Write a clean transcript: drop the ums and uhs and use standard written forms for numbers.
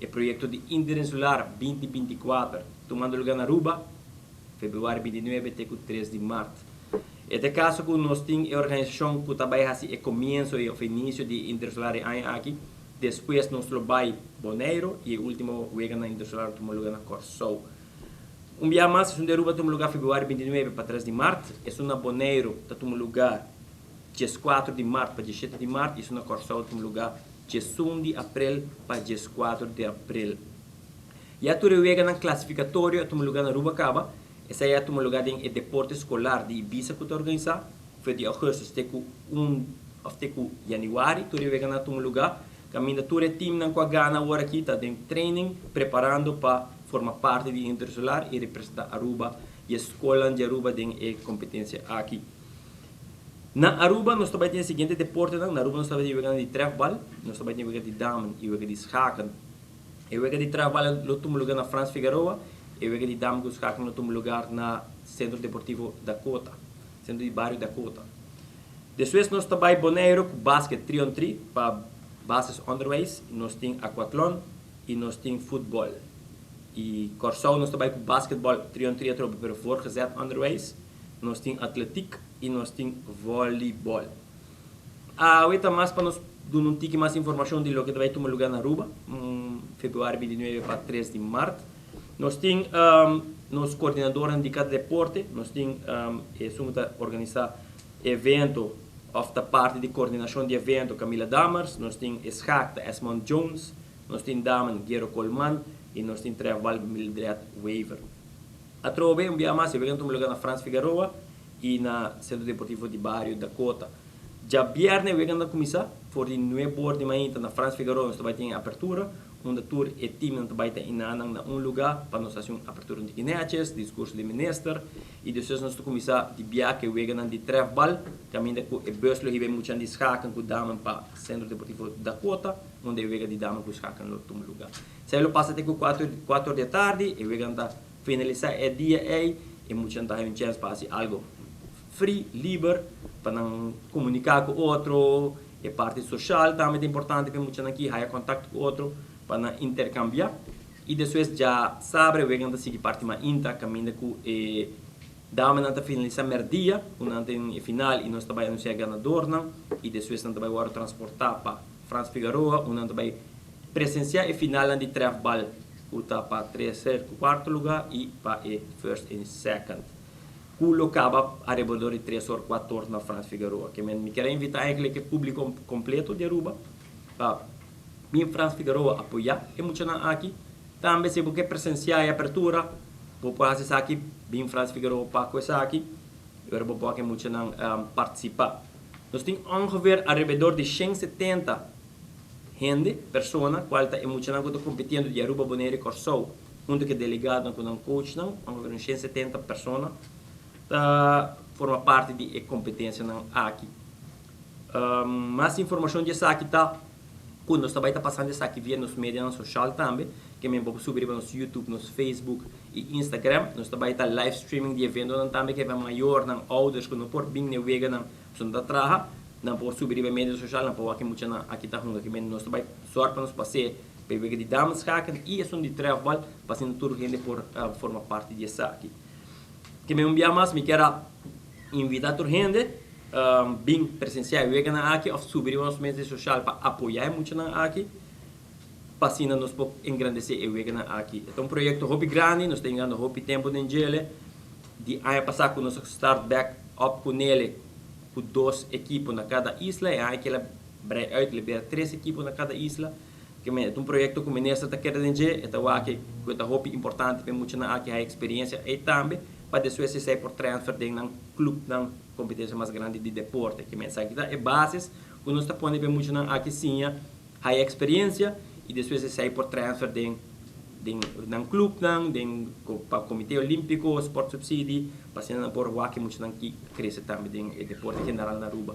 o projeto de Interinsular 2024, tomando lugar na Aruba, fevereiro 29 até 3 de março. Este caso que nós temos a organização que trabalha assim, o começo e o início de Interinsular aqui, depois nós trabalhamos Bonaire e o último vega na Interinsular tomando lugar na Corsou. Dia mais, um Aruba toma lugar fevereiro 29 para 3 de março, e na Bonaire toma lugar dia 4 de março para 17 de março, e na Corsou toma lugar dia 1 de abril para dia 4 de abril. E a tua vega na classificatório toma lugar na Aruba Caba, essa é toma lugar em deporte escolar de Ibiza que está organizado, foi de agosto até 1 até janeiro, tua vega na toma lugar, caminha tua time na com Gana agora aqui está em training, preparando para formar parte de Interinsular e representar Aruba e a escola de Aruba em competência aqui. Na Aruba nós trabalhamos o seguinte deporte, na Aruba nós trabalhamos de trefbal, nós trabalhamos de damen e de schaken. E o de trefbal no tomo lugar na Franz Figueroa, e o de damen e schaken no tomo lugar na Centro Deportivo Dakota, Centro de Bairro Dakota. Depois nós trabalhamos Bonaire com basquete 3-on-3 para bases underways, nós temos aquatlon e nós temos futebol. E Corsou nós trabalhamos com basquetebol 3-on-3 para voorgezet underways, nós temos atletiek e nós temos voleibol. Hoje mais para nós dar um tique mais informação de lo que vai tomar lugar na Aruba, fevereiro 29 para 3 de março. Nós temos nosso coordenador de cada deporte, nós temos organizar evento, of da parte de coordenação de evento Camila Damers, nós temos Schak Esmond Jones, nós temos Damen Gero Coleman e nós temos Trefbal Mildred Weaver. A trove um dia mais, eu venho tomar lugar na Franz Figueroa e na Centro Deportivo de Bairro Dakota. Já viernes eu venho começar, for de 9 horas de manhã na Franz Figueroa, nós também temos abertura, onde tour e time não também tem na lugar para nós fazer uma abertura de guineches, discurso de ministro, e depois nós começar de viagem, eu venho de Trefbal, também com o Böslo, e vem muito de schaken com damen para Centro Deportivo Dakota, onde eu venho de damen com schaken no outro lugar. Se eu passo até com 4 horas da tarde, eu venho finalizar o dia aí, e muita gente tem chance para fazer algo free, livre, para não comunicar com o outro, e parte social também é importante, para muita gente aqui ter contato com o outro, para não intercambiar. E depois já sabe, eu venho seguir parte mais inta, caminho com dá-me na finalizar o dia, no final, e nós também anunciar ganador, e depois nós também vamos transportar para Franz Figueroa, nós também presenciar o final de trefbal, para terceiro, quarto lugar e para o first e second. Culo acaba a redor de 3 ou 4 horas na Franz Figueroa. Que me quero invitar o público completo de Aruba para vir Franz Figueroa apoiar e muito aqui. Também se você presenciar a abertura, vou fazer aqui, vir Franz Figueroa para coisa aqui, eu vou poder muito participar. Nós temos ongeveer a redor de 170 gente, persona, qual está muito competindo de Aruba, Bonaire e Corsou, onde que delegado com um coach, ongeveer 170 pessoas, forma parte de competência aqui. Mais informação disso aqui está, quando nós também está passando isso aqui via nos mídias sociais também, que me vou subir para nosso YouTube, nosso Facebook e Instagram, nós também está live streaming de evento também que é maior, não outros que não por bem nem vega não são da traha, não por subir para mídias sociais, não por aqui muito aqui está junto, que nós também sorte para nos passar para vega de damas hacken e é de travel passando tudo gente por forma parte disso aqui. Que me dia mais me quero invitar a gente bem presencial aqui ou subir nos mídias sociais para apoiar muito aqui para assim nós podemos engrandecer aqui. É um projeto hobby grande, nós temos um hobby tempo de gele de ano passado nós start back up com ele com 2 equipes na cada isla e aí que ela libera 3 equipes na cada isla. Que é um projeto que o ministro está querendo dizer, então aqui é um hobby importante para muito aqui a experiência e também para depois se sair por transfer de um clube na competência mais grande de deporte, que mensagem é bases, que nós está pondo muito aqui sim a experiência e depois se sair por transfer de um clube para o Comitê Olímpico, Sport Subsidy, para ser por aqui muito aqui cresce também de deporte general na Aruba.